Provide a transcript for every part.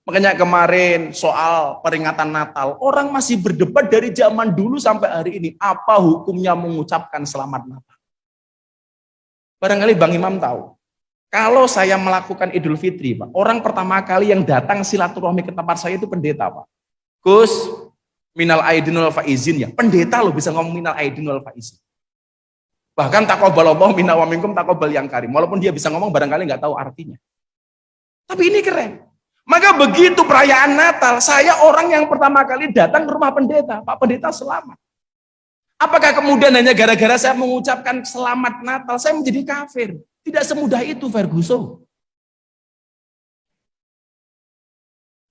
Makanya kemarin soal peringatan Natal, orang masih berdebat dari zaman dulu sampai hari ini. Apa hukumnya mengucapkan selamat Natal? Barangkali Bang Imam tahu. Kalau saya melakukan Idul Fitri, Pak, orang pertama kali yang datang silaturahmi ke tempat saya itu pendeta, Pak. Gus, minal aidin wal faizin ya. Pendeta loh bisa ngomong minal aidin wal faizin. Bahkan taqabbalallahu minna wa minkum taqabbal yang karim. Walaupun dia bisa ngomong barangkali nggak tahu artinya. Tapi ini keren. Maka begitu perayaan Natal, saya orang yang pertama kali datang ke rumah pendeta. Pak pendeta selamat. Apakah kemudian hanya gara-gara saya mengucapkan selamat Natal, saya menjadi kafir? Tidak semudah itu, Ferguson.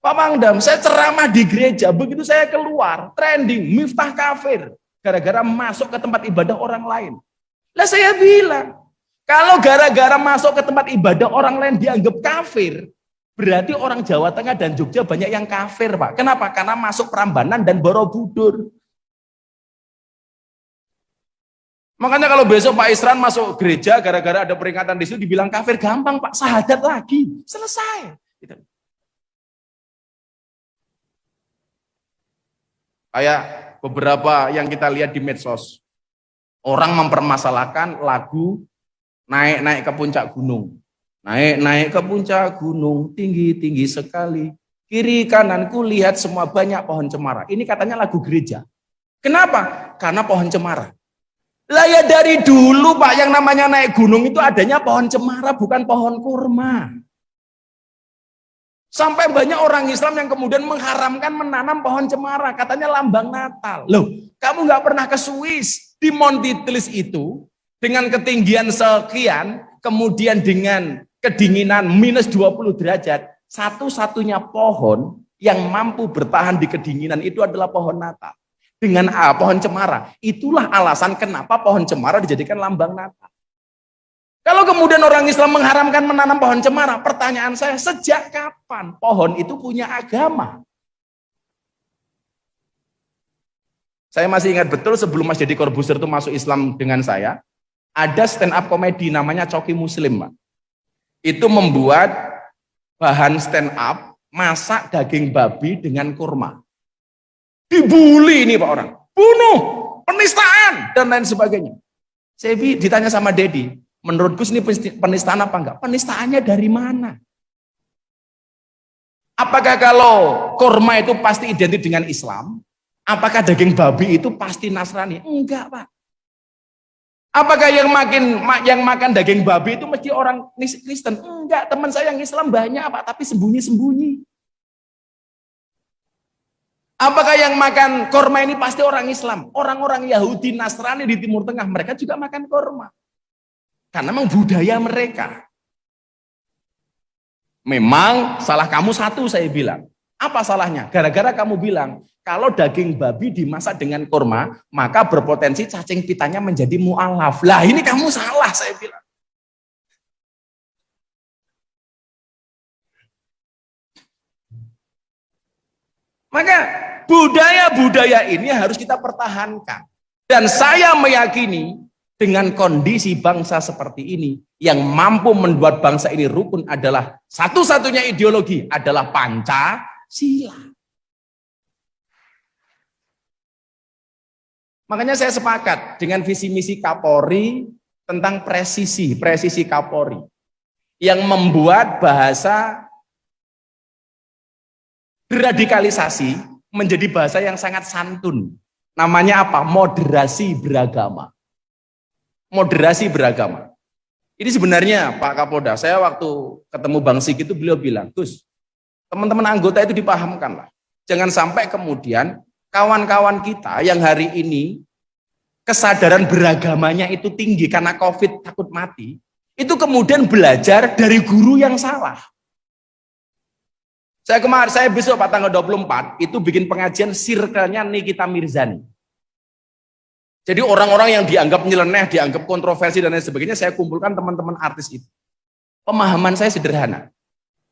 Pak Pangdam, saya ceramah di gereja, begitu saya keluar, trending, Miftah kafir. Gara-gara masuk ke tempat ibadah orang lain. Lah saya bilang, kalau gara-gara masuk ke tempat ibadah orang lain dianggap kafir, berarti orang Jawa Tengah dan Jogja banyak yang kafir, Pak. Kenapa? Karena masuk Prambanan dan Borobudur. Makanya kalau besok Pak Isran masuk gereja gara-gara ada peringatan di situ dibilang kafir, gampang Pak, syahadat lagi, selesai. Gitu. Kayak beberapa yang kita lihat di medsos, orang mempermasalahkan lagu naik-naik ke puncak gunung. Naik-naik ke puncak gunung, tinggi-tinggi sekali. Kiri kananku lihat semua banyak pohon cemara. Ini katanya lagu gereja. Kenapa? Karena pohon cemara. Lah ya dari dulu Pak, yang namanya naik gunung itu adanya pohon cemara, bukan pohon kurma. Sampai banyak orang Islam yang kemudian mengharamkan menanam pohon cemara, katanya lambang Natal. Loh, kamu nggak pernah ke Swiss, di Monti Tlis itu, dengan ketinggian sekian, kemudian dengan kedinginan minus 20 derajat, satu-satunya pohon yang mampu bertahan di kedinginan itu adalah pohon Natal. Dengan pohon cemara. Itulah alasan kenapa pohon cemara dijadikan lambang Natal. Kalau kemudian orang Islam mengharamkan menanam pohon cemara, pertanyaan saya, sejak kapan pohon itu punya agama? Saya masih ingat betul sebelum Mas Deddy Corbuzier itu masuk Islam dengan saya, ada stand up komedi namanya Coki Muslim, Pak. Itu membuat bahan stand up masak daging babi dengan kurma. Dibully ini Pak orang, bunuh, penistaan, dan lain sebagainya. Saya ditanya sama Dedi, menurut Gus ini penistaan apa enggak? Penistaannya dari mana? Apakah kalau kurma itu pasti identik dengan Islam? Apakah daging babi itu pasti Nasrani? Enggak Pak. Apakah yang makan daging babi itu mesti orang Kristen? Enggak, teman saya yang Islam banyak Pak, tapi sembunyi-sembunyi. Apakah yang makan korma ini pasti orang Islam? Orang-orang Yahudi, Nasrani di Timur Tengah, mereka juga makan korma. Karena memang budaya mereka. Memang salah kamu satu saya bilang. Apa salahnya? Gara-gara kamu bilang, kalau daging babi dimasak dengan korma, maka berpotensi cacing pitanya menjadi mu'alaf. Lah ini kamu salah saya bilang. Maka budaya-budaya ini harus kita pertahankan. Dan saya meyakini dengan kondisi bangsa seperti ini, yang mampu membuat bangsa ini rukun adalah satu-satunya ideologi adalah Pancasila. Makanya saya sepakat dengan visi misi Kapolri tentang presisi Kapolri yang membuat bahasa deradikalisasi menjadi bahasa yang sangat santun. Namanya apa? Moderasi beragama. Moderasi beragama. Ini sebenarnya Pak Kapolda, saya waktu ketemu Bang Sig itu beliau bilang, Gus, teman-teman anggota itu dipahamkan lah. Jangan sampai kemudian kawan-kawan kita yang hari ini kesadaran beragamanya itu tinggi karena COVID takut mati, itu kemudian belajar dari guru yang salah. Saya besok Pak tanggal 24 itu bikin pengajian circle-nya Nikita Mirzani. Jadi orang-orang yang dianggap nyeleneh, dianggap kontroversi dan lain sebagainya, saya kumpulkan teman-teman artis itu. Pemahaman saya sederhana.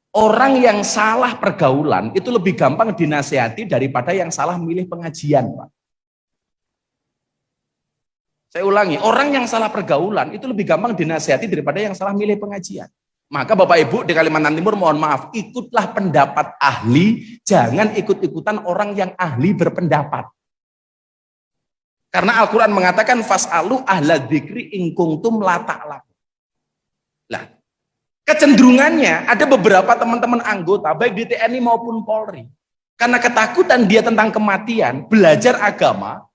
Orang yang salah pergaulan itu lebih gampang dinasihati daripada yang salah milih pengajian, Pak. Saya ulangi, orang yang salah pergaulan itu lebih gampang dinasihati daripada yang salah milih pengajian. Maka Bapak Ibu di Kalimantan Timur mohon maaf, ikutlah pendapat ahli, jangan ikut-ikutan orang yang ahli berpendapat. Karena Al-Quran mengatakan fas'alu ahla dzikri in kuntum la ta'lamun. Lah, kecenderungannya ada beberapa teman-teman anggota baik di TNI maupun Polri, karena ketakutan dia tentang kematian, belajar agama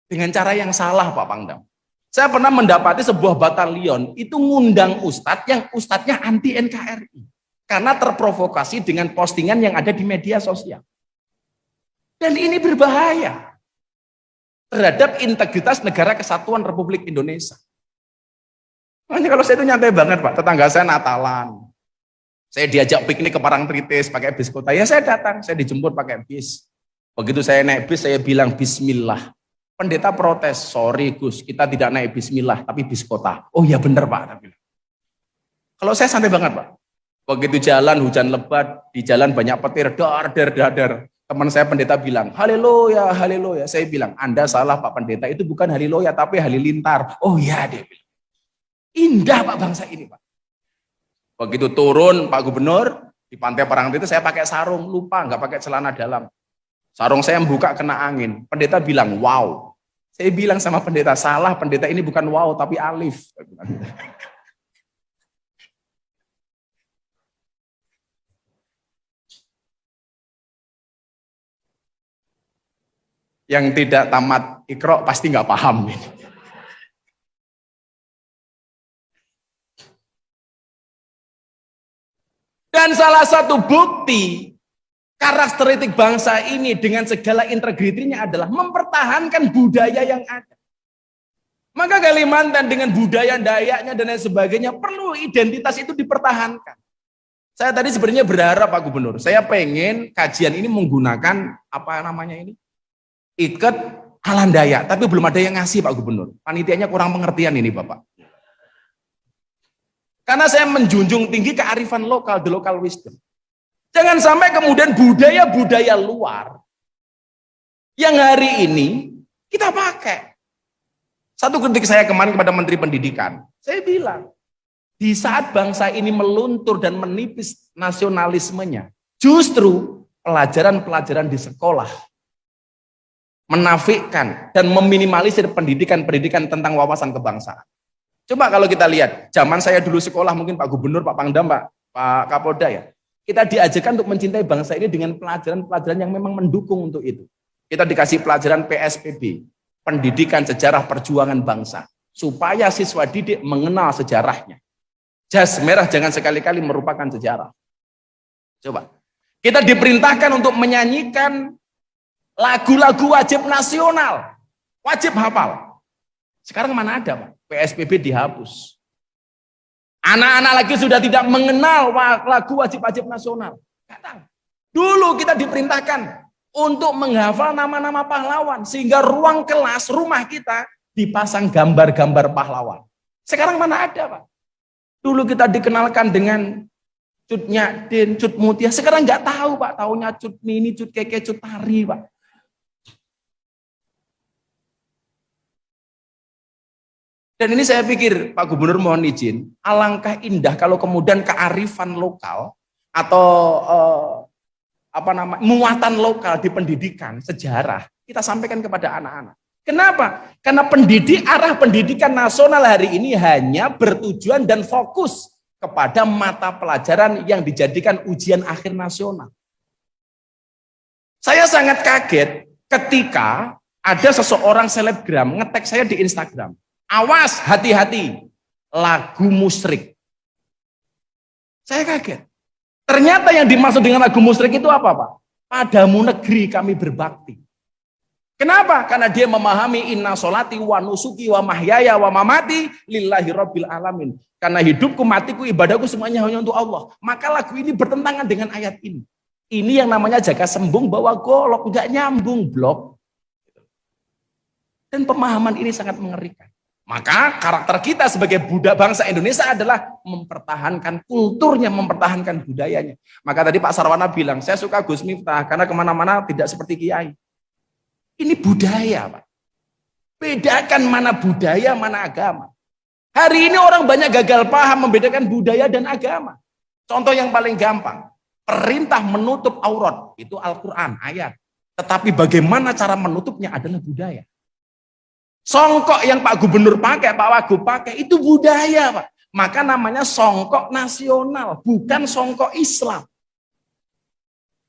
dengan cara yang salah, Pak Pangdam. Saya pernah mendapati sebuah batalion itu ngundang ustadz yang ustadznya anti NKRI karena terprovokasi dengan postingan yang ada di media sosial. Dan ini berbahaya terhadap integritas negara kesatuan Republik Indonesia. Makanya kalau saya itu nyantai banget, Pak. Tetangga saya Natalan, saya diajak piknik ke Parangtritis pakai bis kota, ya saya datang, saya dijemput pakai bis. Begitu saya naik bis, saya bilang bismillah. Pendeta protes, sorry Gus, kita tidak naik bismillah, tapi bis kota. Oh ya benar Pak. Kalau saya santai banget Pak. Begitu jalan, hujan lebat, di jalan banyak petir, dar. Teman saya pendeta bilang, haleluya, haleluya. Saya bilang, Anda salah Pak Pendeta, itu bukan haleluya, tapi halilintar. Oh iya, dia bilang. Indah Pak bangsa ini Pak. Begitu turun Pak Gubernur, di Pantai Parangtritis saya pakai sarung, lupa, nggak pakai celana dalam. Sarung saya membuka kena angin. Pendeta bilang, wow. Saya bilang sama pendeta, salah pendeta ini bukan wow, tapi alif. Yang tidak tamat Iqra pasti nggak paham. Dan salah satu bukti karakteristik bangsa ini dengan segala integritinya adalah mempertahankan budaya yang ada. Maka Kalimantan dengan budaya Dayaknya dan lain sebagainya perlu identitas itu dipertahankan. Saya tadi sebenarnya berharap Pak Gubernur, saya pengen kajian ini menggunakan apa namanya ini? Iket Alan Dayak, tapi belum ada yang ngasih Pak Gubernur. Panitianya kurang pengertian ini Bapak. Karena saya menjunjung tinggi kearifan lokal, the local wisdom. Jangan sampai kemudian budaya-budaya luar yang hari ini kita pakai. Satu ketika saya kemarin kepada Menteri Pendidikan, saya bilang, di saat bangsa ini meluntur dan menipis nasionalismenya, justru pelajaran-pelajaran di sekolah menafikan dan meminimalisir pendidikan-pendidikan tentang wawasan kebangsaan. Coba kalau kita lihat, zaman saya dulu sekolah, mungkin Pak Gubernur, Pak Pangdam, Pak Kapolda ya, kita diajarkan untuk mencintai bangsa ini dengan pelajaran-pelajaran yang memang mendukung untuk itu. Kita dikasih pelajaran PSPB, pendidikan sejarah perjuangan bangsa, supaya siswa didik mengenal sejarahnya. Jas merah jangan sekali-kali merupakan sejarah. Coba, kita diperintahkan untuk menyanyikan lagu-lagu wajib nasional, wajib hafal. Sekarang mana ada Pak? PSBB dihapus. Anak-anak lagi sudah tidak mengenal lagu wajib-wajib nasional. Dulu kita diperintahkan untuk menghafal nama-nama pahlawan. Sehingga ruang kelas, rumah kita dipasang gambar-gambar pahlawan. Sekarang mana ada Pak? Dulu kita dikenalkan dengan Cut Nyadin, Cut Mutia. Sekarang nggak tahu Pak. Taunya Cut Mini, Cut Keke, Cut Tari Pak. Dan ini saya pikir Pak Gubernur mohon izin, alangkah indah kalau kemudian kearifan lokal atau muatan lokal di pendidikan sejarah kita sampaikan kepada anak-anak. Kenapa? Karena arah pendidikan nasional hari ini hanya bertujuan dan fokus kepada mata pelajaran yang dijadikan ujian akhir nasional. Saya sangat kaget ketika ada seseorang selebgram nge-tag saya di Instagram. Awas, hati-hati, lagu musyrik. Saya kaget. Ternyata yang dimaksud dengan lagu musyrik itu apa Pak? Padamu negeri kami berbakti. Kenapa? Karena dia memahami inna sholati wa nusuki wa mahyaya wa mamati lillahi rabbil alamin. Karena hidupku, matiku, ibadahku semuanya hanya untuk Allah. Maka lagu ini bertentangan dengan ayat ini. Ini yang namanya jaga sembung bawa golok, nggak nyambung blok. Dan pemahaman ini sangat mengerikan. Maka karakter kita sebagai budak bangsa Indonesia adalah mempertahankan kulturnya, mempertahankan budayanya. Maka tadi Pak Sarwana bilang, saya suka Gus Miftah karena kemana-mana tidak seperti Kiai. Ini budaya Pak. Bedakan mana budaya, mana agama. Hari ini orang banyak gagal paham membedakan budaya dan agama. Contoh yang paling gampang, perintah menutup aurat, itu Al-Quran, ayat. Tetapi bagaimana cara menutupnya adalah budaya. Songkok yang Pak Gubernur pakai, Pak Wagub pakai, itu budaya, Pak. Maka namanya songkok nasional, bukan songkok Islam.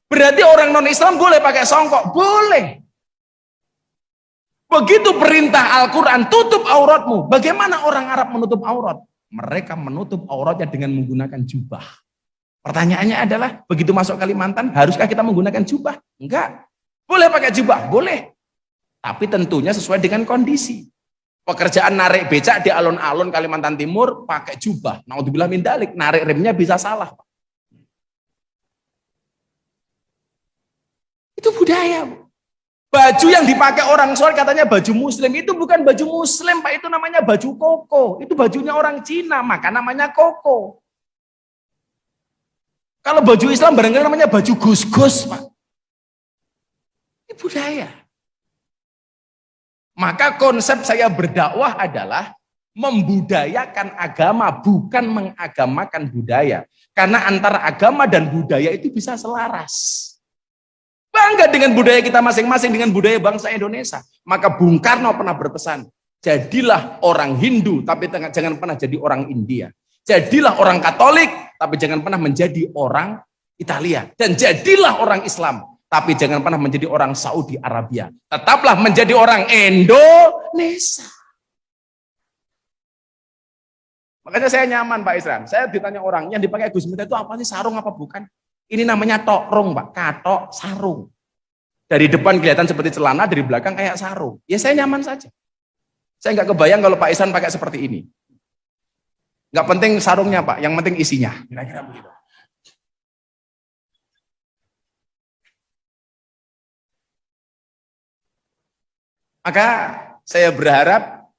Berarti orang non-Islam boleh pakai songkok? Boleh. Begitu perintah Al-Quran, tutup auratmu. Bagaimana orang Arab menutup aurat? Mereka menutup auratnya dengan menggunakan jubah. Pertanyaannya adalah, begitu masuk Kalimantan, haruskah kita menggunakan jubah? Enggak. Boleh pakai jubah? Boleh. Tapi tentunya sesuai dengan kondisi. Pekerjaan narik becak di alun-alun Kalimantan Timur, pakai jubah. Naudzubillah min dzalik, narik remnya bisa salah. Itu budaya, Bu. Baju yang dipakai orang soleh katanya baju muslim, itu bukan baju muslim, Pak, itu namanya baju koko. Itu bajunya orang Cina, maka namanya koko. Kalau baju Islam barangkali namanya baju gus-gus, Pak. Ini budaya. Maka konsep saya berdakwah adalah membudayakan agama, bukan mengagamakan budaya. Karena antara agama dan budaya itu bisa selaras. Bangga dengan budaya kita masing-masing, dengan budaya bangsa Indonesia. Maka Bung Karno pernah berpesan, jadilah orang Hindu, tapi jangan pernah jadi orang India. Jadilah orang Katolik, tapi jangan pernah menjadi orang Italia. Dan jadilah orang Islam, tapi jangan pernah menjadi orang Saudi Arabia. Tetaplah menjadi orang Indonesia. Makanya saya nyaman, Pak Isran. Saya ditanya orang, yang dipakai Gus Miftah itu apa sih, sarung apa bukan? Ini namanya tokrong, Pak, katok sarung. Dari depan kelihatan seperti celana, dari belakang kayak sarung. Ya saya nyaman saja. Saya nggak kebayang kalau Pak Ihsan pakai seperti ini. Nggak penting sarungnya, Pak, yang penting isinya. Kira-kira begitu. Maka saya berharap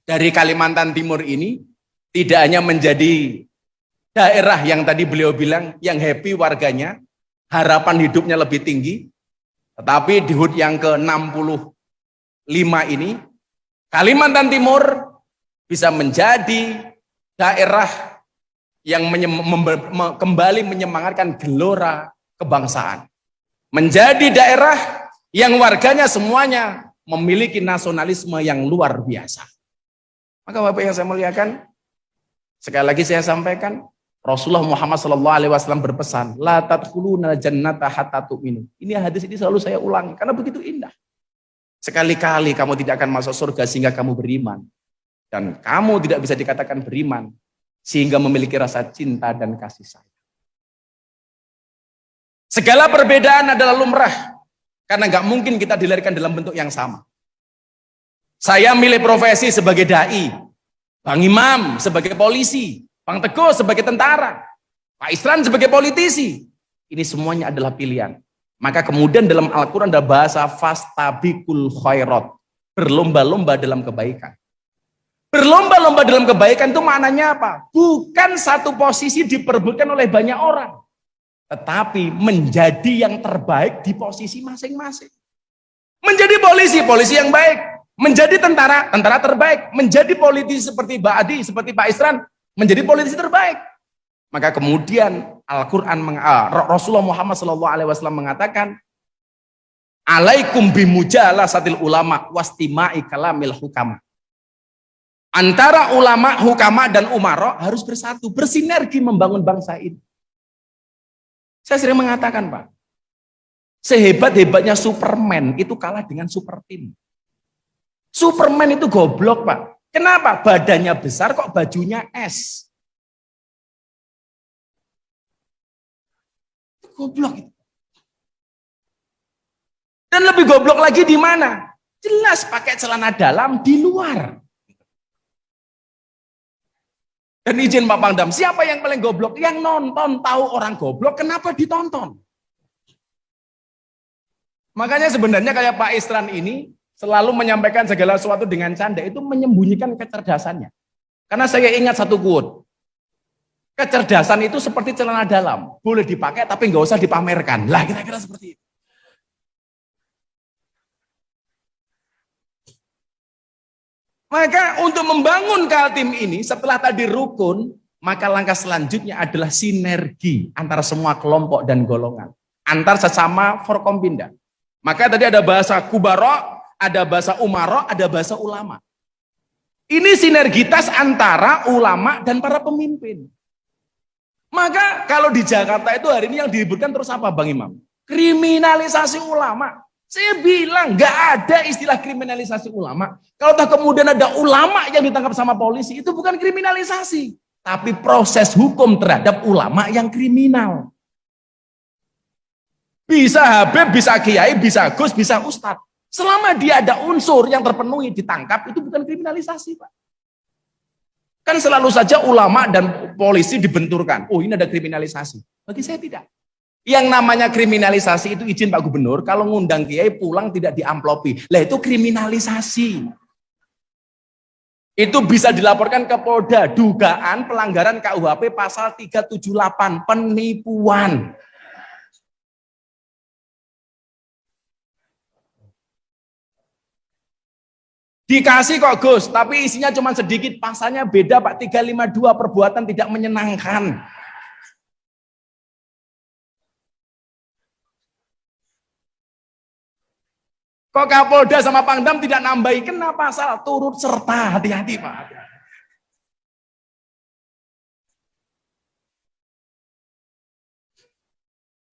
dari Kalimantan Timur ini tidak hanya menjadi daerah yang tadi beliau bilang, yang happy warganya, harapan hidupnya lebih tinggi, tetapi di HUT yang ke-65 ini, Kalimantan Timur bisa menjadi daerah yang kembali menyemangatkan gelora kebangsaan. Menjadi daerah yang warganya semuanya memiliki nasionalisme yang luar biasa. Maka Bapak yang saya muliakan, sekali lagi saya sampaikan, Rasulullah Muhammad SAW berpesan, la tadkhulunal jannata hatta tu'minu. Ini hadis ini selalu saya ulangi karena begitu indah. Sekali-kali kamu tidak akan masuk surga sehingga kamu beriman, dan kamu tidak bisa dikatakan beriman sehingga memiliki rasa cinta dan kasih sayang. Segala perbedaan adalah lumrah karena nggak mungkin kita dilahirkan dalam bentuk yang sama. Saya milih profesi sebagai dai, Bang Imam sebagai polisi, Bang Teguh sebagai tentara, Pak Isran sebagai politisi. Ini semuanya adalah pilihan. Maka kemudian dalam Al-Quran ada bahasa fastabiqul khairat, berlomba-lomba dalam kebaikan. Berlomba-lomba dalam kebaikan itu maknanya apa? Bukan satu posisi diperebutkan oleh banyak orang, tetapi menjadi yang terbaik di posisi masing-masing. Menjadi polisi, polisi yang baik. Menjadi tentara, tentara terbaik. Menjadi politisi seperti Mbak Adi, seperti Pak Isran, menjadi politisi terbaik. Maka kemudian Al-Quran, Rasulullah Muhammad SAW mengatakan, alaikum bimujalasatil ulama wastima'i kalamil hukama. Antara ulama, hukama, dan umaro harus bersatu, bersinergi membangun bangsa ini. Saya sering mengatakan, Pak, sehebat-hebatnya Superman itu kalah dengan super team. Superman itu goblok, Pak. Kenapa? Badannya besar kok bajunya es. Goblok itu. Dan lebih goblok lagi di mana? Jelas pakai celana dalam di luar. Dan izin Pak Pangdam, siapa yang paling goblok? Yang nonton tahu orang goblok, kenapa ditonton? Makanya sebenarnya kayak Pak Isran ini selalu menyampaikan segala sesuatu dengan canda, itu menyembunyikan kecerdasannya. Karena saya ingat satu quote, kecerdasan itu seperti celana dalam, boleh dipakai tapi nggak usah dipamerkan. Lah kira-kira seperti itu. Maka untuk membangun Kaltim ini setelah tadi rukun, maka langkah selanjutnya adalah sinergi antara semua kelompok dan golongan, antar sesama Forkompinda. Maka tadi ada bahasa Kubaro, ada bahasa Umaro, ada bahasa ulama. Ini sinergitas antara ulama dan para pemimpin. Maka kalau di Jakarta itu hari ini yang diributkan terus apa Bang Imam? Kriminalisasi ulama. Saya bilang nggak ada istilah kriminalisasi ulama. Kalau tak kemudian ada ulama yang ditangkap sama polisi, itu bukan kriminalisasi, tapi proses hukum terhadap ulama yang kriminal. Bisa Habib, bisa Kiai, bisa Gus, bisa Ustadz. Selama dia ada unsur yang terpenuhi ditangkap, itu bukan kriminalisasi, Pak. Kan selalu saja ulama dan polisi dibenturkan. Oh, ini ada kriminalisasi. Bagi saya tidak. Yang namanya kriminalisasi itu izin Pak Gubernur, kalau ngundang kiai pulang tidak diamplopi. Lah itu kriminalisasi. Itu bisa dilaporkan ke Polda, dugaan pelanggaran KUHP pasal 378, penipuan. Dikasih kok Gus, tapi isinya cuma sedikit, pasalnya beda Pak, 352 perbuatan tidak menyenangkan. Kok Kapolda sama Pangdam tidak nambahi, kenapa pasal turut serta, hati-hati Pak.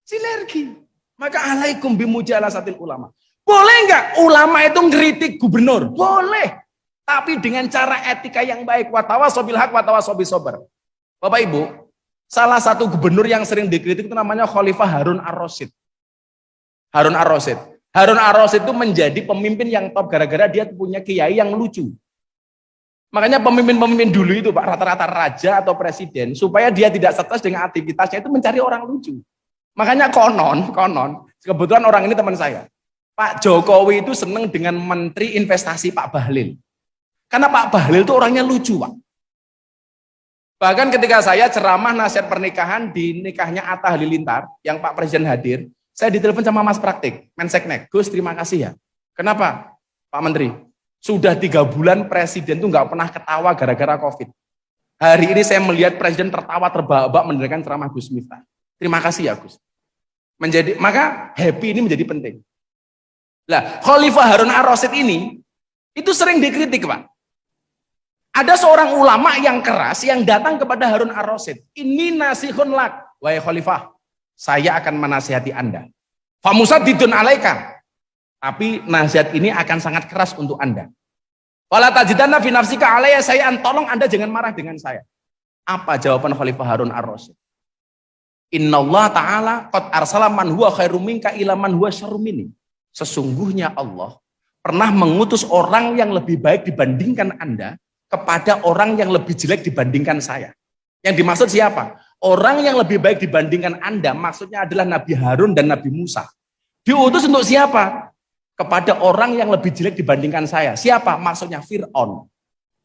Sinergi. Maka alaikum bimujalasatil ulama. Boleh nggak ulama itu ngeritik gubernur? Boleh. Tapi dengan cara etika yang baik. Watawasobil haq, watawasobil sobar. Bapak Ibu, salah satu gubernur yang sering dikritik itu namanya Khalifah Harun Ar-Rasyid. Harun Ar-Rasyid. Harun Ar-Rasyid itu menjadi pemimpin yang top gara-gara dia punya kiai yang lucu. Makanya pemimpin-pemimpin dulu itu Pak, rata-rata raja atau presiden, supaya dia tidak stres dengan aktivitasnya itu mencari orang lucu. Makanya konon, kebetulan orang ini teman saya. Pak Jokowi itu senang dengan Menteri Investasi Pak Bahlil. Karena Pak Bahlil itu orangnya lucu, Pak. Bahkan ketika saya ceramah nasihat pernikahan di nikahnya Atta Halilintar, yang Pak Presiden hadir, saya ditelepon sama Mas Praktik, Menseknek, Gus terima kasih ya. Kenapa? Pak Menteri, sudah 3 bulan Presiden itu nggak pernah ketawa gara-gara COVID. Hari ini saya melihat Presiden tertawa terbahak-bahak mendengarkan ceramah Gus Miftah. Terima kasih ya Gus. Maka happy ini menjadi penting. Lah, Khalifah Harun Ar-Rasyid ini itu sering dikritik, Pak. Ada seorang ulama yang keras yang datang kepada Harun Ar-Rasyid. Ini nasihun lak, wahai Khalifah, saya akan menasihati Anda. Famusaddidun alaika. Tapi nasihat ini akan sangat keras untuk Anda. Wala tajidanna fi nafsika alayya sayyan, tolong Anda jangan marah dengan saya. Apa jawaban Khalifah Harun Ar-Rasyid? Innallaha ta'ala qad arsala man huwa khairum minka ila man huwa syarrum minni. Sesungguhnya Allah pernah mengutus orang yang lebih baik dibandingkan Anda kepada orang yang lebih jelek dibandingkan saya. Yang dimaksud siapa? Orang yang lebih baik dibandingkan Anda maksudnya adalah Nabi Harun dan Nabi Musa. Diutus untuk siapa? Kepada orang yang lebih jelek dibandingkan saya. Siapa? Maksudnya Fir'aun.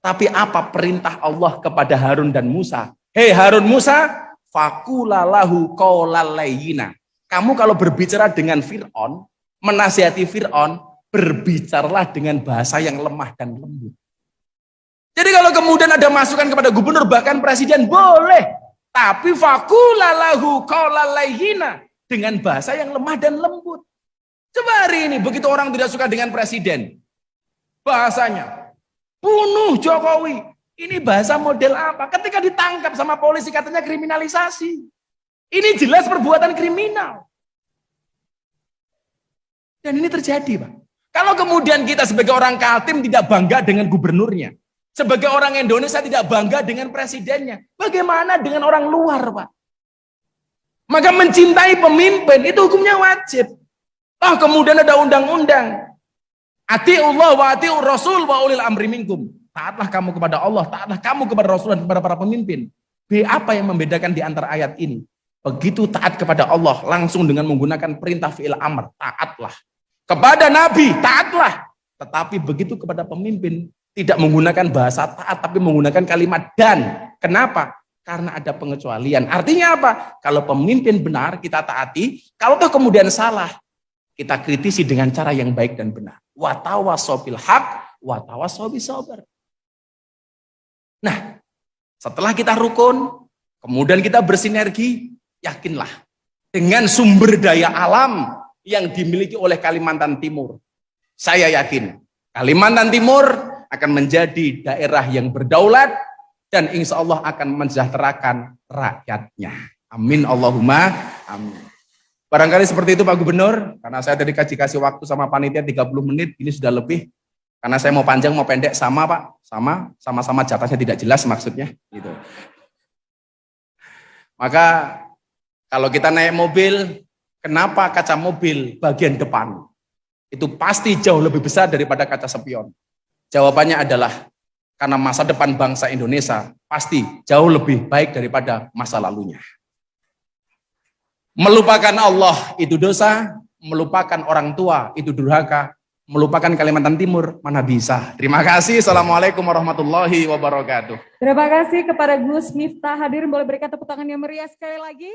Tapi apa perintah Allah kepada Harun dan Musa? Hei Harun Musa, fakulalahu qaulal layyina. Kamu kalau berbicara dengan Fir'aun, menasihati Fir'aun, berbicaralah dengan bahasa yang lemah dan lembut. Jadi kalau kemudian ada masukan kepada gubernur, bahkan presiden, boleh. Tapi fakulalahu qaulal layyina, dengan bahasa yang lemah dan lembut. Coba hari ini, begitu orang tidak suka dengan presiden, bahasanya, bunuh Jokowi. Ini bahasa model apa? Ketika ditangkap sama polisi katanya kriminalisasi. Ini jelas perbuatan kriminal. Dan ini terjadi, Pak. Kalau kemudian kita sebagai orang Kaltim tidak bangga dengan gubernurnya, sebagai orang Indonesia tidak bangga dengan presidennya, bagaimana dengan orang luar, Pak? Maka mencintai pemimpin itu hukumnya wajib. Oh, kemudian ada undang-undang. Atiullah wa atiur rasul wa ulil amri minkum. Taatlah kamu kepada Allah, taatlah kamu kepada Rasul dan kepada para pemimpin. Apa yang membedakan di antara ayat ini? Begitu taat kepada Allah, langsung dengan menggunakan perintah fi'il amr, taatlah. Kepada Nabi, taatlah. Tetapi begitu kepada pemimpin, tidak menggunakan bahasa taat, tapi menggunakan kalimat dan. Kenapa? Karena ada pengecualian. Artinya apa? Kalau pemimpin benar, kita taati. Kalau toh kemudian salah, kita kritisi dengan cara yang baik dan benar. Watawasobil haq, watawasobil sobar. Nah, setelah kita rukun, kemudian kita bersinergi, yakinlah dengan sumber daya alam yang dimiliki oleh Kalimantan Timur. Saya yakin Kalimantan Timur akan menjadi daerah yang berdaulat dan insya Allah akan mensejahterakan rakyatnya. Amin Allahumma amin. Barangkali seperti itu Pak Gubernur, karena saya tadi kasih waktu sama panitia 30 menit, ini sudah lebih. Karena saya mau panjang mau pendek sama Pak, sama-sama jatahnya tidak jelas maksudnya gitu. Maka kalau kita naik mobil, kenapa kaca mobil bagian depan itu pasti jauh lebih besar daripada kaca spion? Jawabannya adalah karena masa depan bangsa Indonesia pasti jauh lebih baik daripada masa lalunya. Melupakan Allah itu dosa, melupakan orang tua itu durhaka, melupakan Kalimantan Timur mana bisa. Terima kasih. Assalamualaikum warahmatullahi wabarakatuh. Terima kasih kepada Gus Miftah. Hadirin boleh berikan tepuk tangan yang meriah sekali lagi.